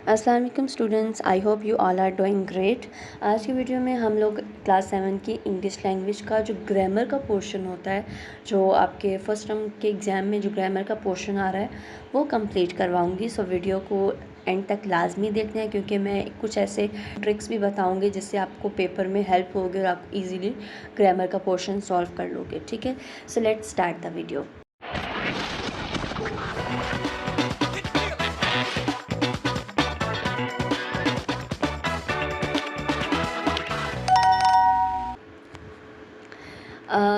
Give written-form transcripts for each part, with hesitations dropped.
अस्सलाम वालेकुम students, I hope you all are doing great. आज की वीडियो में हम लोग क्लास 7 की इंग्लिश लैंग्वेज का जो ग्रामर का पोर्शन होता है, जो आपके फर्स्ट टर्म के एग्ज़ाम में जो ग्रामर का पोर्शन आ रहा है वो कंप्लीट करवाऊंगी। सो वीडियो को एंड तक लाजमी देखना है, क्योंकि मैं कुछ ऐसे ट्रिक्स भी बताऊंगी जिससे आपको पेपर में हेल्प होगी और आप इजीली ग्रामर का पोर्शन सॉल्व कर लोगे। ठीक है, so let's start the video.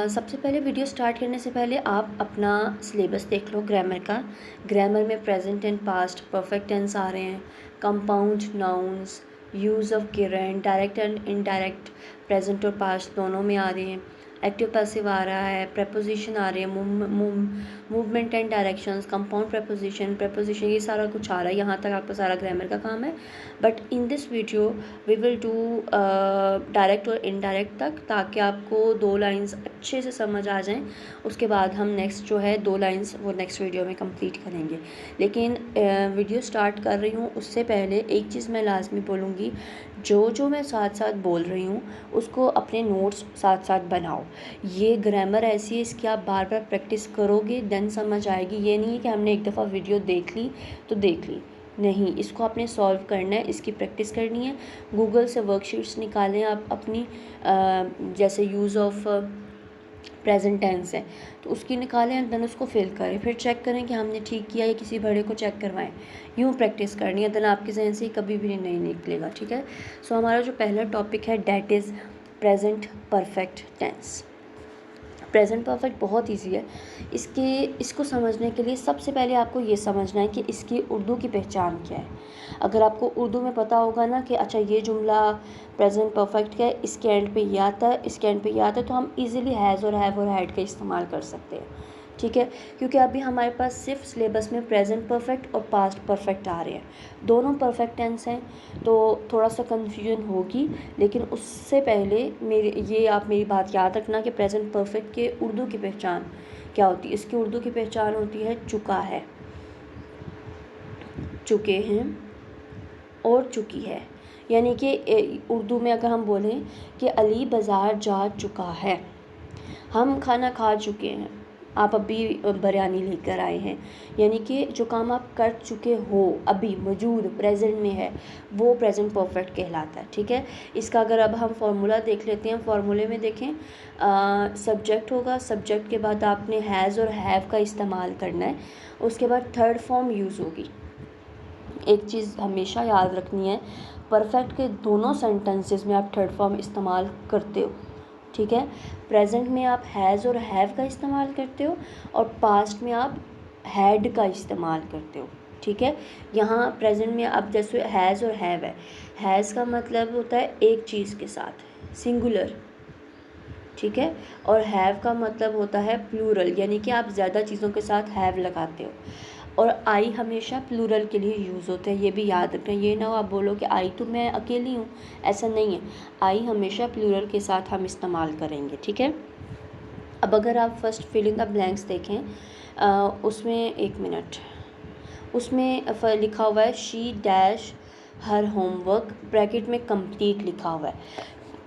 सबसे पहले वीडियो स्टार्ट करने से पहले आप अपना सिलेबस देख लो ग्रामर का। ग्रामर में present and past, perfect tense आ रहे हैं, compound nouns, use of gerund, direct and indirect present और पास्ट दोनों में आ रहे हैं, एक्टिव पैसिव आ रहा है, प्रेपोजिशन आ रहे हैं, movement and directions, compound preposition, ये सारा कुछ आ रहा है। यहाँ तक आपका सारा ग्रामर का काम है। But in this video we will do direct और इनडायरेक्ट तक, ताकि आपको 2 लाइंस अच्छे से समझ आ जाएं। उसके बाद हम नेक्स्ट जो है 2 लाइंस वो नेक्स्ट वीडियो में कंप्लीट करेंगे। लेकिन वीडियो स्टार्ट कर रही हूँ उससे पहले एक चीज़ मैं लाजमी बोलूँगी, जो मैं साथ साथ बोल रही हूँ उसको अपने नोट्स साथ साथ बनाओ। ये ग्रामर ऐसी है, इसकी आप बार बार प्रैक्टिस करोगे देन समझ आएगी। ये नहीं है कि हमने एक दफ़ा वीडियो देख ली तो देख ली, नहीं, इसको आपने सॉल्व करना है, इसकी प्रैक्टिस करनी है। गूगल से वर्कशीट्स निकालें आप अपनी, जैसे यूज़ ऑफ प्रेजेंट टेंस है तो उसकी निकालें एंड देन उसको फिल करें, फिर चेक करें कि हमने ठीक किया या किसी बड़े को चेक करवाएं। यूँ प्रैक्टिस करनी है, देन आपके जहन से कभी भी नहीं निकलेगा। ठीक है, सो हमारा जो पहला टॉपिक है that is present perfect tense. Present perfect बहुत इजी है। इसको समझने के लिए सबसे पहले आपको ये समझना है कि इसकी उर्दू की पहचान क्या है। अगर आपको उर्दू में पता होगा ना कि अच्छा ये जुमला प्रेजेंट परफेक्ट का है, इसके एंड पे ये आता है, इसके एंड पे ये आता है, तो हम इजीली हैज़ और हैव और हैड का इस्तेमाल कर सकते हैं। ठीक है, क्योंकि अभी हमारे पास सिर्फ सिलेबस में प्रेजेंट परफेक्ट और पास्ट परफेक्ट आ रहे हैं, दोनों परफेक्ट टेंस हैं, तो थोड़ा सा कन्फ्यूजन होगी। लेकिन उससे पहले आप मेरी बात याद रखना कि प्रेजेंट परफेक्ट के उर्दू की पहचान क्या होती है। इसकी उर्दू की पहचान होती है चुका है, चुके हैं और चुकी है। यानी कि उर्दू में अगर हम बोलें कि अली बाज़ार जा चुका है, हम खाना खा चुके हैं, आप अभी बिरयानी लेकर आए हैं, यानी कि जो काम आप कर चुके हो, अभी मौजूद प्रेजेंट में है, वो प्रेजेंट परफेक्ट कहलाता है। ठीक है, इसका अगर अब हम फार्मूला देख लेते हैं। फार्मूले में देखें, सब्जेक्ट होगा, सब्जेक्ट के बाद आपने हैज़ और हैव का इस्तेमाल करना है, उसके बाद थर्ड फॉर्म यूज़ होगी। एक चीज़ हमेशा याद रखनी है, परफेक्ट के दोनों सेंटेंसेस में आप थर्ड फॉर्म इस्तेमाल करते हो। ठीक है, प्रेजेंट में आप हैज़ और हैव का इस्तेमाल करते हो और पास्ट में आप हैड का इस्तेमाल करते हो। ठीक है, यहाँ प्रेजेंट में अब जैसे हैज़ और हैव है, हैज़ का मतलब होता है एक चीज़ के साथ, सिंगुलर। ठीक है, और हैव का मतलब होता है प्लूरल, यानी कि आप ज़्यादा चीज़ों के साथ हैव लगाते हो। और आई हमेशा प्लूरल के लिए यूज़ होते हैं, ये भी याद रखें। ये ना हो आप बोलो कि आई तो मैं अकेली हूँ, ऐसा नहीं है। आई हमेशा प्लूरल के साथ हम इस्तेमाल करेंगे। ठीक है, अब अगर आप first fill in the blanks देखें, उसमें एक मिनट, उसमें लिखा हुआ है she dash her homework, bracket में कंप्लीट लिखा हुआ है।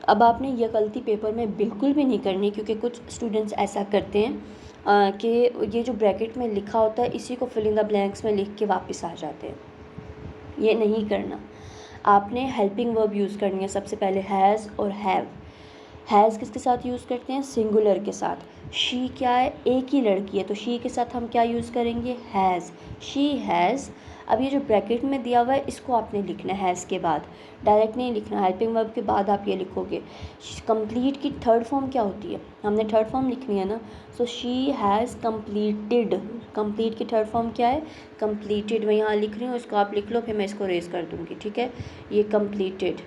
अब आपने यह गलती पेपर में बिल्कुल भी नहीं करनी, क्योंकि कुछ स्टूडेंट्स ऐसा करते हैं कि ये जो ब्रैकेट में लिखा होता है इसी को फिल इन द ब्लैंक्स में लिख के वापस आ जाते हैं। ये नहीं करना, आपने हेल्पिंग वर्ब यूज़ करनी है सबसे पहले, हैज़ और हैव। हैज़ किसके साथ यूज़ करते हैं? सिंगुलर के साथ। शी क्या है? एक ही लड़की है, तो शी के साथ हम क्या यूज़ करेंगे? Has, she has. अब ये जो ब्रैकेट में दिया हुआ है इसको आपने लिखना है हैज़ के बाद, डायरेक्ट नहीं लिखना। हेल्पिंग वर्ब के बाद आप ये लिखोगे। कंप्लीट की थर्ड फॉर्म क्या होती है? हमने थर्ड फॉर्म लिखनी है ना, so she has completed. Complete की थर्ड फॉर्म क्या है? कंप्लीटेड। मैं यहाँ लिख रही हूँ, इसको आप लिख लो, फिर मैं इसको रेज कर दूँगी। ठीक है, ये कंप्लीटेड,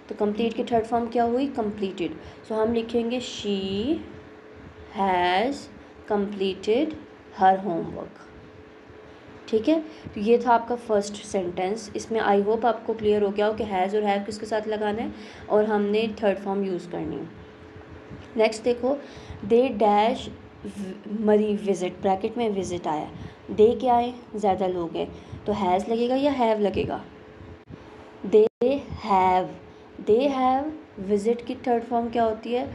तो कंप्लीट की थर्ड फॉर्म क्या हुई? कंप्लीटेड। सो हम लिखेंगे she has completed her homework. ठीक है, तो ये था आपका फर्स्ट सेंटेंस। इसमें आई होप आपको क्लियर हो गया हो कि हैज़ और हैव किसके साथ लगाना है और हमने थर्ड फॉर्म यूज़ करनी है। नेक्स्ट देखो, दे डैश मरी विज़िट, ब्रैकेट में विज़िट आया, दे क्या है? ज़्यादा लोग हैं, तो हैज़ लगेगा या हैव लगेगा? हैव, दे हैव, विजिट की थर्ड फॉर्म क्या होती है,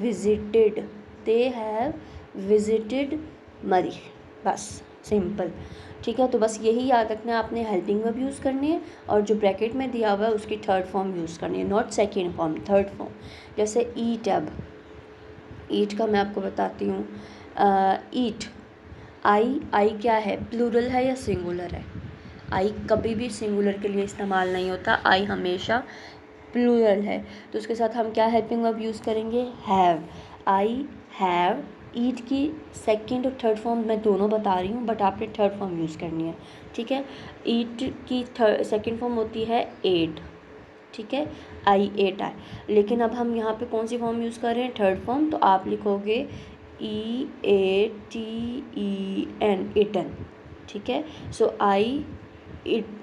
विजिटेड, दे हैव विजिटेड मरी, बस सिंपल। ठीक है, तो बस यही याद रखना है, आपने हेल्पिंग वर्ब यूज़ करनी है और जो ब्रैकेट में दिया हुआ है उसकी थर्ड फॉर्म यूज़ करनी है, not second form, third form. जैसे ईट, अब ईट का मैं आपको बताती हूँ। ईट, आई क्या है, प्लूरल है या सिंगुलर है? आई कभी भी सिंगुलर के लिए इस्तेमाल नहीं होता, आई हमेशा प्लूरल है। तो उसके साथ हम क्या हेल्पिंग वर्ब यूज़ करेंगे, हैव। आई हैव, ईट की सेकंड और थर्ड फॉर्म मैं दोनों बता रही हूँ, बट आपने थर्ड फॉर्म यूज़ करनी है। ठीक है, ईट की सेकंड फॉर्म होती है एट। ठीक है, आई एट आई, लेकिन अब हम यहाँ पे कौन सी फॉर्म यूज़ कर रहे हैं, थर्ड फॉर्म, तो आप लिखोगे EATEN, इटन। ठीक है, so I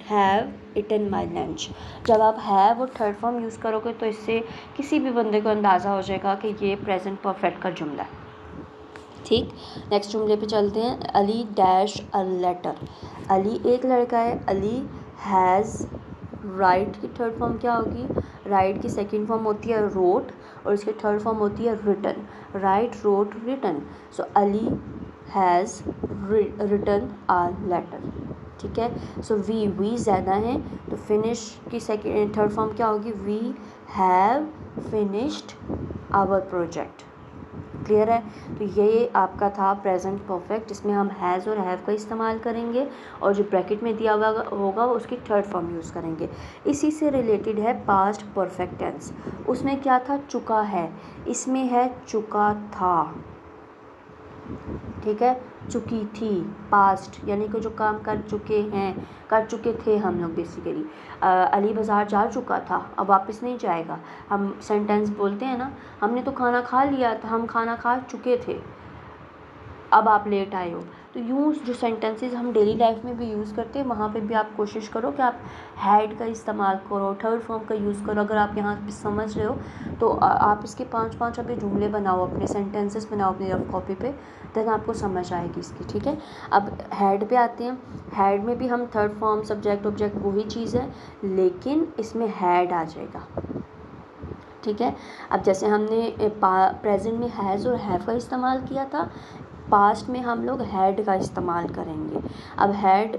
have eaten my lunch. जब आप हैव और थर्ड फॉर्म यूज़ करोगे तो इससे किसी भी बंदे को अंदाज़ा हो जाएगा कि ये प्रेजेंट परफेक्ट का जुमला है। ठीक, नेक्स्ट जुमले पे चलते हैं। Ali dash a letter, Ali एक लड़का है, अली हैज़, राइट की थर्ड फॉर्म क्या होगी, राइट की सेकंड फॉर्म होती है रोट और इसकी थर्ड फॉर्म होती है written, write wrote written. So Ali has written a letter. ठीक है, सो वी ज़्यादा है तो फिनिश की सेकेंड थर्ड फॉर्म क्या होगी, we have finished our project. Clear है, तो ये आपका था प्रेजेंट परफेक्ट, जिसमें हम हैज़ और हैव का इस्तेमाल करेंगे और जो ब्रैकेट में दिया हुआ होगा उसकी थर्ड फॉर्म यूज़ करेंगे। इसी से रिलेटेड है पास्ट परफेक्ट टेंस, उसमें क्या था, चुका है, इसमें है चुका था। ठीक है, चुकी थी, पास्ट यानी कि जो काम कर चुके हैं, कर चुके थे हम लोग बेसिकली। अली बाज़ार जा चुका था, अब वापस नहीं जाएगा। हम सेंटेंस बोलते हैं ना, हमने तो खाना खा लिया था, हम खाना खा चुके थे, अब आप लेट आए हो। तो यूँ जो सेंटेंसेस हम डेली लाइफ में भी यूज़ करते हैं, वहाँ पे भी आप कोशिश करो कि आप हैड का इस्तेमाल करो, थर्ड फॉर्म का यूज़ करो। अगर आप यहाँ पे समझ रहे हो तो आप इसके 5-5 अभी जुमले बनाओ, अपने सेंटेंसेस बनाओ अपनी रफ कॉपी पे, देन आपको समझ आएगी इसकी। ठीक है, अब हैड पे आते हैं। हैड में भी हम थर्ड फॉर्म, सब्जेक्ट ऑब्जेक्ट वही चीज़ है, लेकिन इसमें हैड आ जाएगा। ठीक है, अब जैसे हमने प्रेजेंट में हैज़ और हैव का इस्तेमाल किया था, पास्ट में हम लोग हैड का इस्तेमाल करेंगे। अब हैड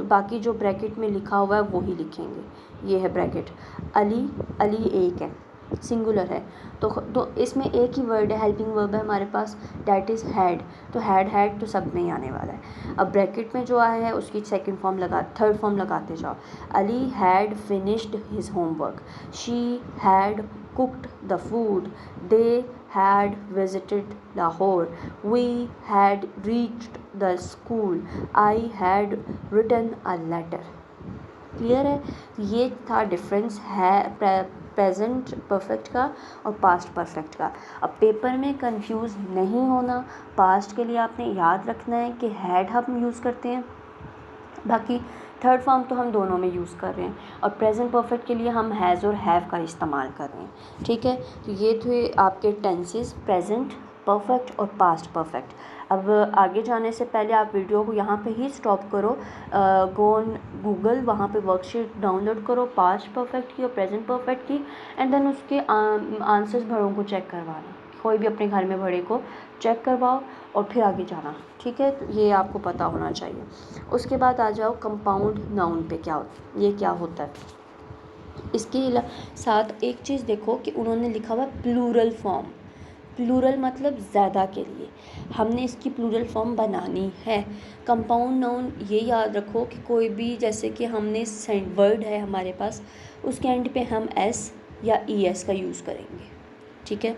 बाकी जो ब्रैकेट में लिखा हुआ है वही लिखेंगे, ये है ब्रैकेट। अली, अली एक है, सिंगुलर है, तो इसमें एक ही वर्ड है, हेल्पिंग वर्ब है हमारे पास, डैट इज़ हैड। तो हैड तो सब में ही आने वाला है। अब ब्रैकेट में जो आया है उसकी सेकंड फॉर्म थर्ड फॉर्म लगाते जाओ। Ali had finished his homework, she had cooked the food, they had visited Lahore, we had reached the school, I had written a letter। Clear है, ये था डिफरेंस है प्रेजेंट परफेक्ट का और past perfect का। अब पेपर में कंफ्यूज नहीं होना, पास्ट के लिए आपने याद रखना है कि हैड हम यूज़ करते हैं, बाकी थर्ड फॉर्म तो हम दोनों में यूज़ कर रहे हैं, और प्रेजेंट परफेक्ट के लिए हम हैज़ और हैव का इस्तेमाल कर रहे हैं। ठीक है, तो ये थे आपके टेंसेस, प्रेजेंट परफेक्ट और पास्ट परफेक्ट। अब आगे जाने से पहले आप वीडियो को यहाँ पे ही स्टॉप करो, गो ऑन गूगल, वहाँ पे वर्कशीट डाउनलोड करो पास्ट परफेक्ट की और प्रेजेंट परफेक्ट की, एंड देन उसके आंसर्स बड़ों को चेक करवाना, कोई भी अपने घर में बड़े को चेक करवाओ और फिर आगे जाना। ठीक है, तो ये आपको पता होना चाहिए। उसके बाद आ जाओ कंपाउंड नाउन पे, ये क्या होता है। इसके साथ एक चीज़ देखो कि उन्होंने लिखा हुआ प्लूरल फॉर्म, प्लूरल मतलब ज़्यादा के लिए, हमने इसकी प्लूरल फॉर्म बनानी है। कंपाउंड नाउन ये याद रखो कि कोई भी, जैसे कि हमने वर्ड है हमारे पास, उसके एंड पे हम एस या ES का यूज़ करेंगे। ठीक है,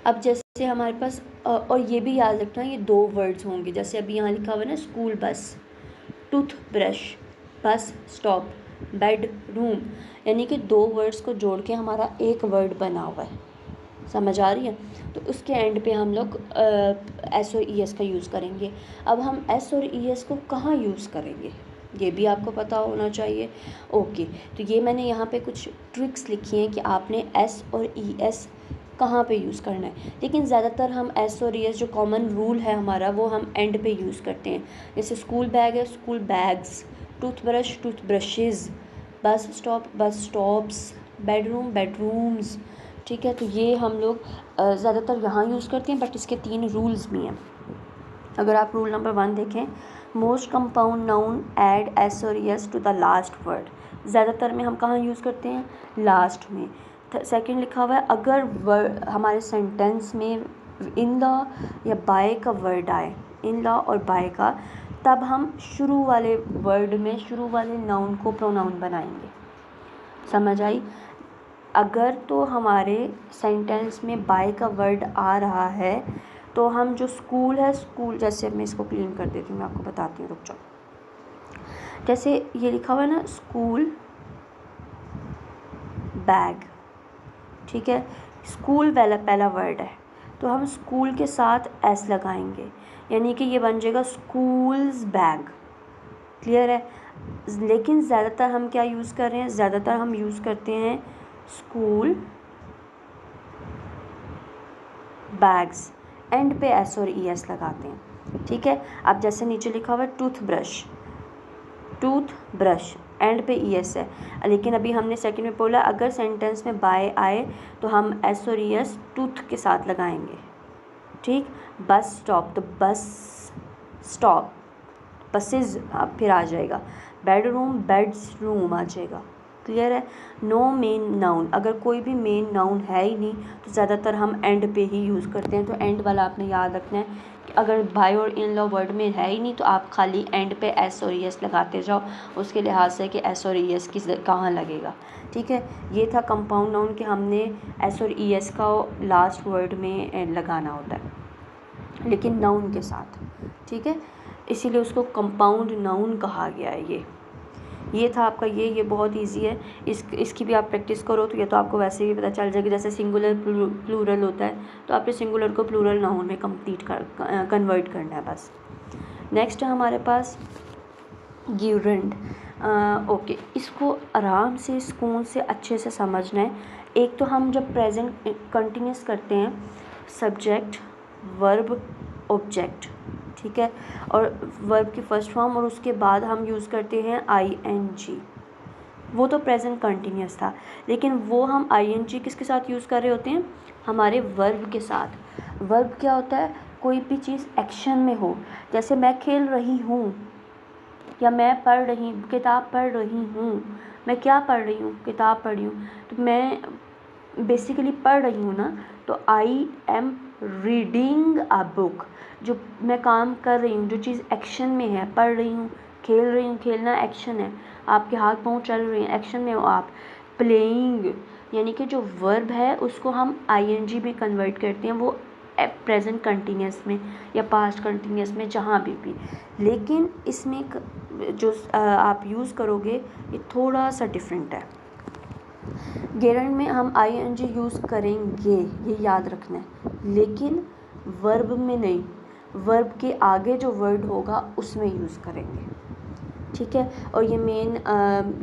अब जैसे हमारे पास और ये भी याद रखना, ये 2 वर्ड्स होंगे, जैसे अभी यहाँ लिखा हुआ है ना, school bus, tooth brush, bus stop, bed room, यानी कि 2 वर्ड्स को जोड़ के हमारा एक वर्ड बना हुआ है, समझ आ रही है। तो उसके एंड पे हम लोग S और ES का यूज़ करेंगे। अब हम S और ES को कहाँ यूज़ करेंगे ये भी आपको पता होना चाहिए। ओके, तो ये मैंने यहाँ पे कुछ ट्रिक्स लिखी हैं कि आपने S और ES कहाँ पे यूज़ करना है, लेकिन ज़्यादातर हम S और ES जो कॉमन रूल है हमारा, वो हम एंड पे यूज़ करते हैं। जैसे स्कूल बैग है, school bags, toothbrush, toothbrushes, bus stop, bus stops, bedroom, bedrooms. ठीक है, तो ये हम लोग ज़्यादातर यहाँ यूज़ करते हैं, बट इसके 3 रूल्स भी हैं। अगर आप रूल नंबर 1 देखें, most compound noun add S और S to the last word. ज़्यादातर में हम कहाँ यूज़ करते हैं? लास्ट में। सेकंड लिखा हुआ है, अगर वर्ड हमारे सेंटेंस में इन द या बाय का वर्ड आए, इन द और बाय का, तब हम शुरू वाले वर्ड में शुरू वाले नाउन को प्रोनाउन बनाएंगे। समझ आई? अगर तो हमारे सेंटेंस में बाय का वर्ड आ रहा है तो हम जो स्कूल है, स्कूल, जैसे मैं इसको क्लीन कर देती हूँ, मैं आपको बताती हूँ, रुक जाओ। जैसे ये लिखा हुआ है ना, स्कूल बैग, ठीक है, स्कूल वाला पहला वर्ड है, तो हम स्कूल के साथ एस लगाएंगे, यानी कि ये बन जाएगा स्कूल्स बैग। क्लियर है? लेकिन ज़्यादातर हम क्या यूज़ कर रहे हैं? ज़्यादातर हम यूज़ करते हैं स्कूल बैग्स, एंड पे एस और ई एस लगाते हैं। ठीक है, अब जैसे नीचे लिखा हुआ है टूथब्रश, टूथ ब्रश, एंड पे ई एस है, लेकिन अभी हमने सेकंड में बोला अगर सेंटेंस में बाय आए तो हम एस और ई एस टूथ के साथ लगाएंगे। ठीक, बस स्टॉप, तो बस स्टॉप, बसेज फिर आ जाएगा, बेडरूम, बेड्स रूम आ जाएगा। क्लियर है? नो मेन नाउन, अगर कोई भी मेन नाउन है ही नहीं तो ज़्यादातर हम एंड पे ही यूज़ करते हैं। तो एंड वाला आपने याद रखना है कि अगर बाय और इन लॉ वर्ड में है ही नहीं तो आप खाली एंड पे एस और ई एस लगाते जाओ, उसके लिहाज से कि एस और ई एस कहाँ लगेगा। ठीक है, ये था कंपाउंड नाउन कि हमने एस और ई एस का लास्ट वर्ड में लगाना होता है, लेकिन नाउन के साथ। ठीक है, इसीलिए उसको कंपाउंड नाउन कहा गया है। ये था आपका ये बहुत इजी है। इसकी भी आप प्रैक्टिस करो तो ये तो आपको वैसे भी पता चल जाएगी। जैसे सिंगुलर प्लूरल होता है तो आपने सिंगुलर को प्लूरल नाउन में कन्वर्ट करना है बस। नेक्स्ट है हमारे पास गिरंड। ओके, इसको आराम से सुकून से अच्छे से समझना है। एक तो हम जब प्रेजेंट कंटिन्यूस करते हैं, सब्जेक्ट, वर्ब, ऑब्जेक्ट, ठीक है, और वर्ब की फर्स्ट फॉर्म, और उसके बाद हम यूज़ करते हैं ING। वो तो प्रेजेंट कंटिन्यूस था, लेकिन वो हम ING किसके साथ यूज़ कर रहे होते हैं? हमारे वर्ब के साथ। वर्ब क्या होता है? कोई भी चीज़ एक्शन में हो, जैसे मैं खेल रही हूँ या मैं पढ़ रही, किताब पढ़ रही हूँ। मैं क्या पढ़ रही हूँ? किताब पढ़ रही हूँ, तो मैं बेसिकली पढ़ रही हूँ ना, तो I am reading a book. जो मैं काम कर रही हूँ, जो चीज़ एक्शन में है, पढ़ रही हूँ, खेल रही हूँ, खेलना एक्शन है, आपके हाथ पाँव चल रहे हैं, एक्शन में हो आप। प्लेइंग, यानी कि जो वर्ब है उसको हम ING में कन्वर्ट करते हैं, वो प्रेजेंट कंटिन्यूस में या पास्ट कंटिन्यूस में, जहाँ भी। लेकिन इसमें जो आप यूज़ करोगे ये थोड़ा सा डिफरेंट है। गेरेंड में हम ING यूज़ करेंगे, ये याद रखना है, लेकिन वर्ब में नहीं, वर्ब के आगे जो वर्ड होगा उसमें यूज़ करेंगे। ठीक है, और ये मेन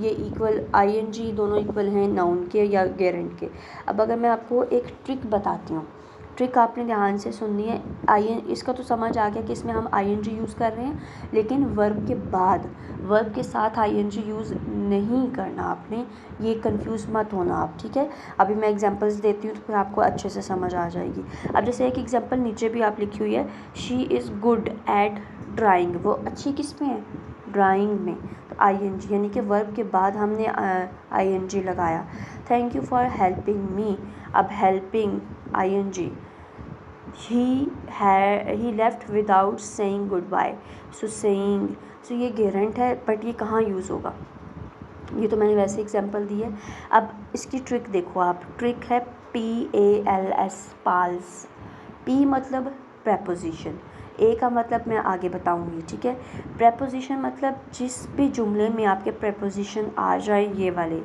ये इक्वल ING दोनों इक्वल हैं नाउन के या गेरेंड के। अब अगर मैं आपको एक ट्रिक बताती हूँ, ट्रिक आपने ध्यान से सुननी है। इसका तो समझ आ गया कि इसमें हम ING यूज़ कर रहे हैं, लेकिन वर्ब के बाद, वर्ब के साथ ING यूज़ नहीं करना आपने, ये कंफ्यूज मत होना आप। ठीक है, अभी मैं एग्जांपल्स देती हूँ तो फिर आपको अच्छे से समझ आ जाएगी। अब जैसे एक एग्जांपल नीचे भी आप लिखी हुई है, she is good at drawing. वो अच्छी किस में है? ड्राइंग में। तो ING, यानी कि वर्ब के बाद हमने ING लगाया। Thank you for helping me, अब helping ING। he left without saying goodbye, so saying, so ये गेरेंट है, बट ये कहाँ यूज़ होगा? ये तो मैंने वैसे एग्जांपल दी है। अब इसकी ट्रिक देखो आप, ट्रिक है PALS, पाल्स। P मतलब प्रेपोजिशन, A का मतलब मैं आगे बताऊंगी। ठीक है, प्रेपोजिशन मतलब जिस भी जुमले में आपके प्रेपोजिशन आ जाए, ये वाले,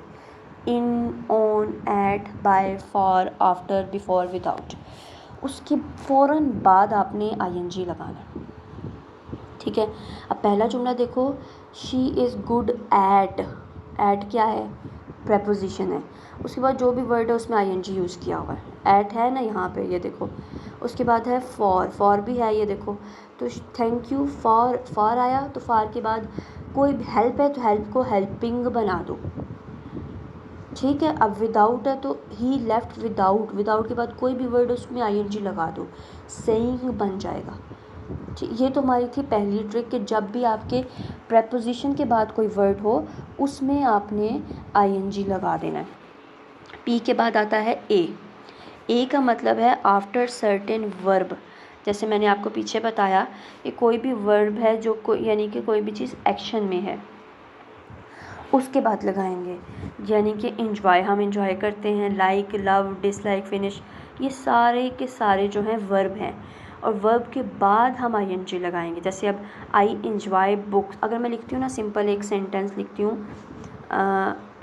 in, on, at, by, for, after, before, without, उसके फ़ौरन बाद आपने ING लगाना। ठीक है, अब पहला जुमला देखो, she is good at, at क्या है? प्रेपोजिशन है। उसके बाद जो भी वर्ड है उसमें ING यूज़ किया हुआ है, एट है ना यहाँ पे, ये देखो। उसके बाद है फॉर भी है, ये देखो। तो थैंक यू फॉर आया, तो फॉर के बाद कोई हेल्प है तो हेल्प को हेल्पिंग बना दो। ठीक है। अब विदाउट है तो ही लेफ्ट विदाउट, विदाउट के बाद कोई भी वर्ड उसमें आईएनजी लगा दो, सेइंग बन जाएगा। ठीक, ये तो हमारी थी पहली ट्रिक कि जब भी आपके प्रेपोजिशन के बाद कोई वर्ड हो उसमें आपने आईएनजी लगा देना है। पी के बाद आता है ए का मतलब है आफ्टर सर्टेन वर्ब। जैसे मैंने आपको पीछे बताया कि कोई भी वर्ब है जो यानी कि कोई भी चीज़ एक्शन में है उसके बाद लगाएंगे। यानी कि इंजॉय, हम इंजॉय करते हैं, लाइक, लव, डिसलाइक, फिनिश, ये सारे के सारे जो हैं वर्ब हैं और वर्ब के बाद हम आईएनजी लगाएंगे। जैसे अब आई इंजॉय बुक्स, अगर मैं लिखती हूँ ना सिंपल एक सेंटेंस लिखती हूँ,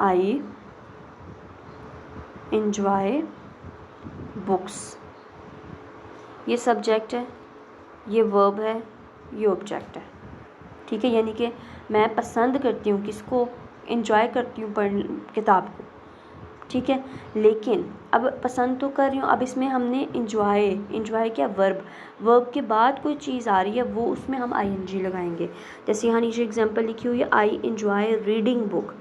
आई इंजॉय बुक्स, ये सब्जेक्ट है, ये वर्ब है, ये ऑब्जेक्ट है। ठीक है, यानी कि मैं पसंद करती हूँ किसको, इंजॉय करती हूँ पढ़ किताब को। ठीक है, लेकिन अब पसंद तो कर रही हूँ, अब इसमें हमने इंजॉय क्या, वर्ब के बाद कोई चीज़ आ रही है वो उसमें हम आईएनजी लगाएंगे। जैसे यहाँ नीचे एग्जांपल लिखी हुई है, आई इंजॉय रीडिंग बुक,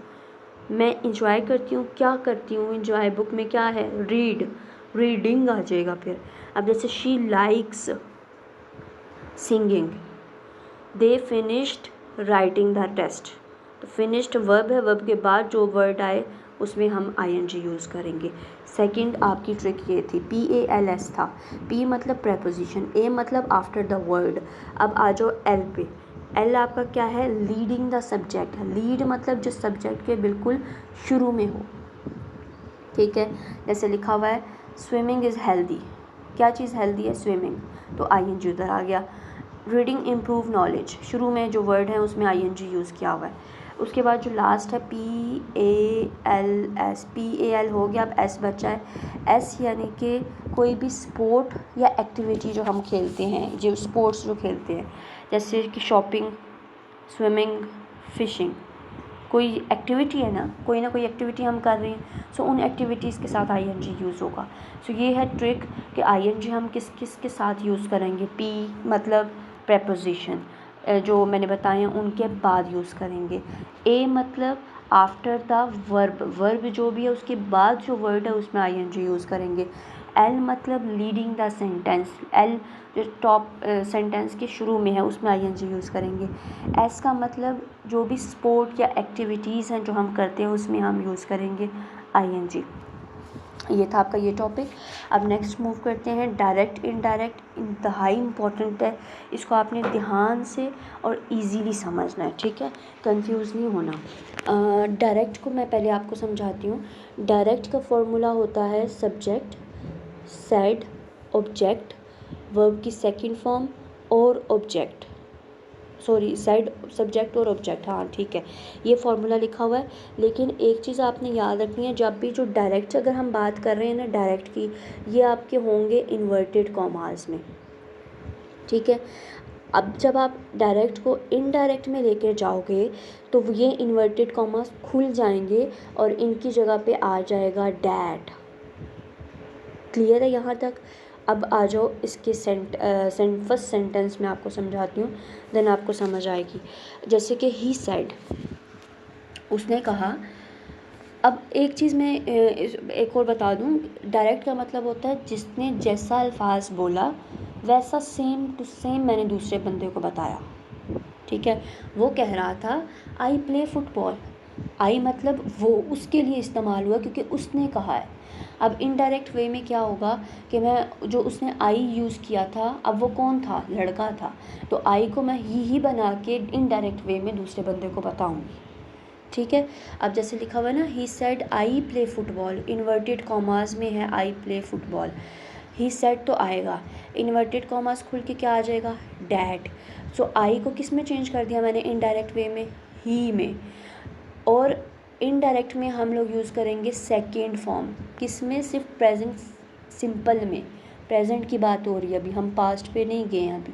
मैं इंजॉय करती हूँ, क्या करती हूँ, इंजॉय बुक में क्या है, रीडिंग आ जाएगा फिर। अब जैसे she likes singing, they finished writing the test, तो फिनिश्ड वर्ब है, वर्ब के बाद जो वर्ड आए उसमें हम आईएनजी यूज़ करेंगे। सेकंड आपकी ट्रिक ये थी, PALS था, P मतलब प्रेपोजिशन, A मतलब आफ्टर द वर्ड। अब आ जाओ L पे, L आपका क्या है, लीडिंग द सब्जेक्ट है। लीड मतलब जो सब्जेक्ट के बिल्कुल शुरू में हो। ठीक है, जैसे लिखा हुआ है स्विमिंग इज़ हेल्दी, क्या चीज़ हेल्दी है, स्विमिंग, तो आईएनजी उधर आ गया। रीडिंग इम्प्रूव नॉलेज, शुरू में जो वर्ड है उसमें आईएनजी यूज़ किया हुआ है। उसके बाद जो लास्ट है PALS, PAL हो गया, अब S बचा है। S यानी कि कोई भी स्पोर्ट या एक्टिविटी जो हम खेलते हैं, जो स्पोर्ट्स जो खेलते हैं, जैसे कि शॉपिंग, स्विमिंग, फिशिंग, कोई एक्टिविटी है ना कोई एक्टिविटी हम कर रहे हैं, सो उन एक्टिविटीज़ के साथ आईएनजी यूज़ होगा। सो ये है ट्रिक कि आईएनजी हम किस किस के साथ यूज़ करेंगे। P मतलब प्रेपोजिशन जो मैंने बताए हैं उनके बाद यूज़ करेंगे। A मतलब आफ्टर द वर्ब जो भी है उसके बाद जो वर्ड है उसमें आईएनजी यूज़ करेंगे। L मतलब लीडिंग द सेंटेंस, L जो टॉप सेंटेंस के शुरू में है उसमें आईएनजी यूज़ करेंगे। S का मतलब जो भी स्पोर्ट या एक्टिविटीज़ हैं जो हम करते हैं उसमें हम यूज़ करेंगे आईएनजी। ये था आपका ये टॉपिक। अब नेक्स्ट मूव करते हैं डायरेक्ट इनडायरेक्ट, इंतहाई इम्पॉर्टेंट है, इसको आपने ध्यान से और इजीली समझना है। ठीक है, कंफ्यूज नहीं होना। डायरेक्ट को मैं पहले आपको समझाती हूँ। डायरेक्ट का फॉर्मूला होता है सब्जेक्ट, सेड, ऑब्जेक्ट, वर्ब की सेकंड फॉर्म और ऑब्जेक्ट, सॉरी सेड, सब्जेक्ट और ऑब्जेक्ट, हाँ ठीक है, ये फार्मूला लिखा हुआ है। लेकिन एक चीज़ आपने याद रखनी है, जब भी जो डायरेक्ट अगर हम बात कर रहे हैं ना डायरेक्ट की, ये आपके होंगे इन्वर्टेड कॉमास में। ठीक है, अब जब आप डायरेक्ट को इनडायरेक्ट में लेकर जाओगे तो ये इन्वर्टेड कॉमास खुल जाएंगे और इनकी जगह पे आ जाएगा डैट। क्लियर है यहाँ तक? अब आ जाओ इसके फर्स्ट सेंटेंस में आपको समझाती हूँ, देन आपको समझ आएगी। जैसे कि ही सेड, उसने कहा। अब एक चीज़ मैं एक और बता दूँ, डायरेक्ट का मतलब होता है जिसने जैसा अल्फाज बोला वैसा सेम टू सेम मैंने दूसरे बंदे को बताया। ठीक है, वो कह रहा था आई प्ले फुटबॉल, आई मतलब वो उसके लिए इस्तेमाल हुआ क्योंकि उसने कहा है। अब इनडायरेक्ट वे में क्या होगा कि मैं जो उसने आई यूज़ किया था, अब वो कौन था, लड़का था, तो आई को मैं ही बना के इनडायरेक्ट वे में दूसरे बंदे को बताऊंगी। ठीक है, अब जैसे लिखा हुआ है ना, he said I play football, inverted commas में है I play football, he said तो आएगा, इन्वर्टेड कॉमास खुल के क्या आ जाएगा, डैट। सो आई को किस में चेंज कर दिया मैंने, इनडायरेक्ट वे में, ही में। और इनडायरेक्ट में हम लोग यूज़ करेंगे सेकेंड फॉर्म, किस में, सिर्फ प्रेजेंट सिंपल में, प्रेजेंट की बात हो रही है अभी, हम पास्ट पे नहीं गए हैं अभी।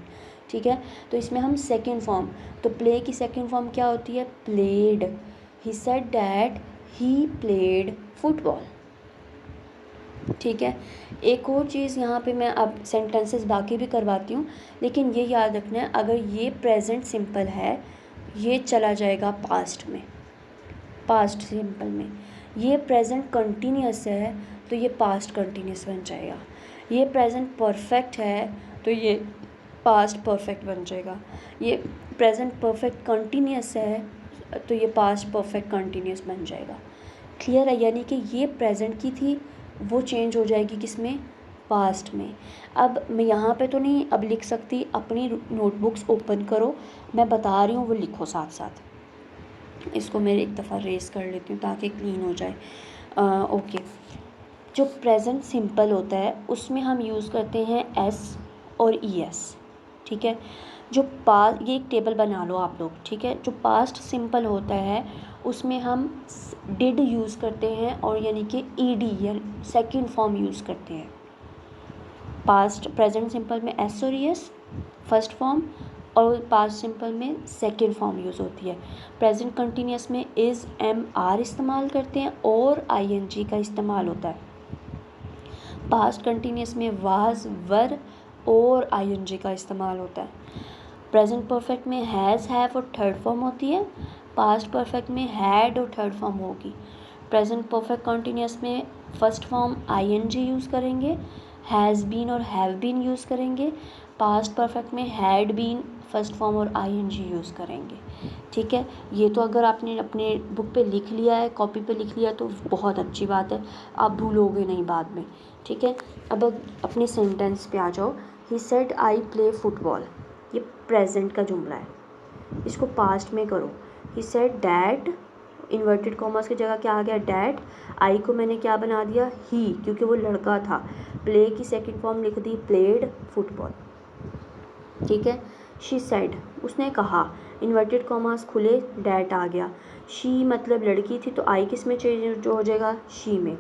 ठीक है, तो इसमें हम सेकेंड फॉर्म, तो प्ले की सेकेंड फॉर्म क्या होती है, played. He said that he played football. ठीक है, एक और चीज़ यहाँ पे मैं अब सेंटेंसेस बाकी भी करवाती हूँ, लेकिन ये याद रखना है, अगर ये प्रेजेंट सिंपल है ये चला जाएगा पास्ट में, पास्ट सिंपल में, ये प्रेजेंट कंटिन्यूस है तो ये पास्ट कंटिन्यूस बन जाएगा। ये प्रेजेंट परफेक्ट है तो ये पास्ट परफेक्ट बन जाएगा। ये प्रेजेंट परफेक्ट कंटिन्यूस है तो ये पास्ट परफेक्ट कंटिन्यूस बन जाएगा। क्लियर है? यानी कि ये प्रेजेंट की थी, वो चेंज हो जाएगी किस में? पास्ट में। अब मैं यहाँ पे तो नहीं अब लिख सकती, अपनी नोटबुक्स ओपन करो, मैं बता रही हूँ वो लिखो साथ साथ। इसको मैं एक दफ़ा रेस कर लेती हूँ ताकि क्लीन हो जाए। ओके, जो प्रेजेंट सिंपल होता है उसमें हम यूज़ करते हैं एस और ई एस। ठीक है, जो पास, ये एक टेबल बना लो आप लोग। ठीक है, जो पास्ट सिंपल होता है उसमें हम डिड यूज़ करते हैं और यानी कि ईडी यानी सेकंड फॉर्म यूज़ करते हैं। पास्ट प्रेजेंट सिंपल में एस और ई एस फर्स्ट फॉर्म, और पास्ट सिंपल में सेकंड फॉर्म यूज़ होती है। प्रेजेंट कंटिन्यूस में इज़ एम आर इस्तेमाल करते हैं और आई एन जी का इस्तेमाल होता है। पास्ट कंटिन्यूस में वाज, वर और आई एन जी का इस्तेमाल होता है। प्रेजेंट परफेक्ट में हैज़, हैव और थर्ड फॉर्म होती है। पास्ट परफेक्ट में हैड और थर्ड फॉर्म होगी। प्रेजेंट परफेक्ट कंटिन्यूस में first form I N G use करेंगे, हैज़ बीन और हैव बीन यूज़ करेंगे। पास्ट परफेक्ट में हैड बीन फर्स्ट फॉर्म और आई एन जी यूज़ करेंगे। ठीक है, ये तो अगर आपने अपने बुक पे लिख लिया है, कॉपी पे लिख लिया तो बहुत अच्छी बात है, आप भूलोगे नहीं बाद में। ठीक है, अब अपने सेंटेंस पे आ जाओ। He said I play football, ये प्रेजेंट का जुमला है, इसको पास्ट में करो। He said dad, inverted commas की जगह क्या आ गया? डैड। आई को मैंने क्या बना दिया? ही, क्योंकि वो लड़का था। प्ले की सेकंड फॉर्म लिख दी, प्लेड फुटबॉल। ठीक है, शी सेड, उसने कहा, इन्वर्टेड कॉमर्स खुले, डैट आ गया। शी मतलब लड़की थी तो आई किस में चेंज जो हो जाएगा? शी में।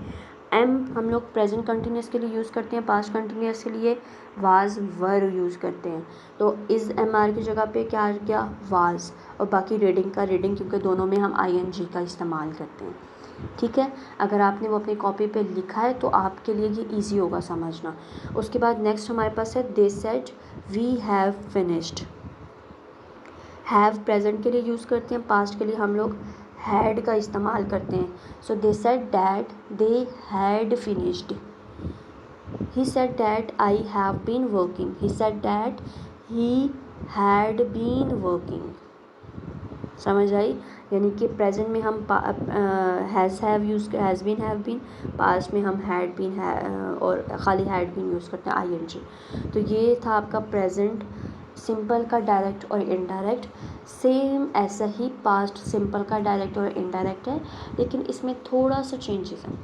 एम हम लोग प्रेजेंट कंटिन्यूस के लिए यूज़ करते हैं, पास्ट कंटिन्यूस के लिए वाज, वर यूज़ करते हैं। तो इज़ एम आर की जगह पे क्या आ गया? वाज। और बाकी रीडिंग का रीडिंग, क्योंकि दोनों में हम आई एन जी का इस्तेमाल करते हैं। ठीक है, अगर आपने वो अपनी कॉपी पे लिखा है तो आपके लिए ये इजी होगा समझना। उसके बाद नेक्स्ट हमारे पास है they said we have finished. Have present के लिए यूज़ करते हैं, पास्ट के लिए हम लोग हैड का इस्तेमाल करते हैं। So they said that they had finished. He said that I have been working. He said that he had been working. समझ आई? यानी कि प्रेजेंट में हम has have use, has been, have been. Past में हम हैड बीन और खाली हैड बीन यूज़ करते हैं, आई एन जी। तो ये था आपका प्रेजेंट सिंपल का डायरेक्ट और इनडायरेक्ट। सेम ऐसा ही पास्ट सिंपल का डायरेक्ट और इनडायरेक्ट है, लेकिन इसमें थोड़ा सा चेंजेस है।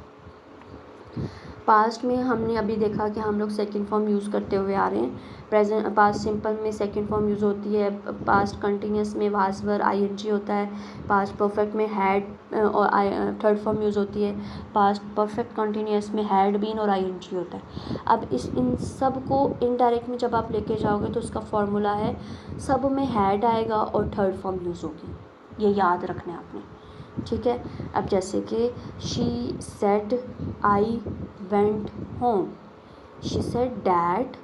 पास्ट में हमने अभी देखा कि हम लोग सेकंड फॉर्म यूज़ करते हुए आ रहे हैं। प्रेजेंट पास्ट सिंपल में सेकंड फॉर्म यूज़ होती है, पास्ट कंटिन्यूस में was, were, I N G होता है। पास्ट परफेक्ट में हैड और थर्ड फॉर्म यूज़ होती है। पास्ट परफेक्ट कंटिन्यूस में हैड बीन और आई एन जी होता है। अब इन सब को इनडायरेक्ट में जब आप लेके जाओगे तो उसका फॉर्मूला है, सब में हैड आएगा और थर्ड फॉर्म यूज़ होगी, ये याद रखना है आपने। ठीक है, अब जैसे कि she said I went home. She said that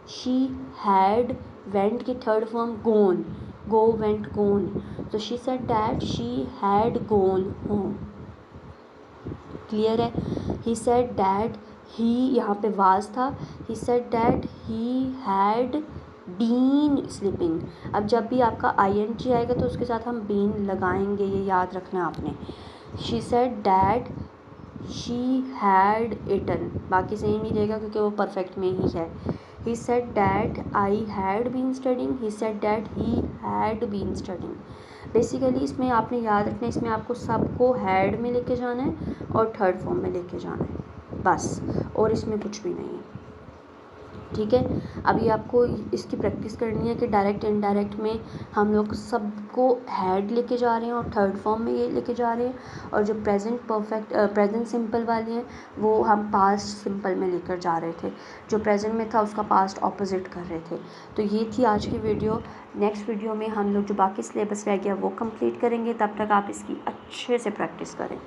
she had, went की third form gone, go, went, gone. तो she said that she had gone home. Clear है? ही सेड डैट, ही यहाँ पे वाज था। He said that he had been sleeping. अब जब भी आपका आई एन जी आएगा तो उसके साथ हम बीन लगाएंगे, ये याद रखना आपने। She said that she had eaten, बाकी सेम ही रहेगा क्योंकि वो परफेक्ट में ही है। He said that I had been studying. He said that he had been studying. Basically इसमें आपने याद रखना है, इसमें आपको सबको हैड में लेके जाना है और थर्ड फॉर्म में लेके जाना है, बस, और इसमें कुछ भी नहीं है। ठीक है, अभी आपको इसकी प्रैक्टिस करनी है कि डायरेक्ट इनडायरेक्ट में हम लोग सबको हैड लेके जा रहे हैं और थर्ड फॉर्म में ये लेके जा रहे हैं, और जो प्रेजेंट परफेक्ट प्रेजेंट सिंपल वाले हैं वो हम पास्ट सिंपल में लेकर जा रहे थे। जो प्रेजेंट में था उसका पास्ट ऑपोजिट कर रहे थे। तो ये थी आज की वीडियो। नेक्स्ट वीडियो में हम लोग जो बाकी सिलेबस रह गया वो कंप्लीट करेंगे, तब तक आप इसकी अच्छे से प्रैक्टिस करें।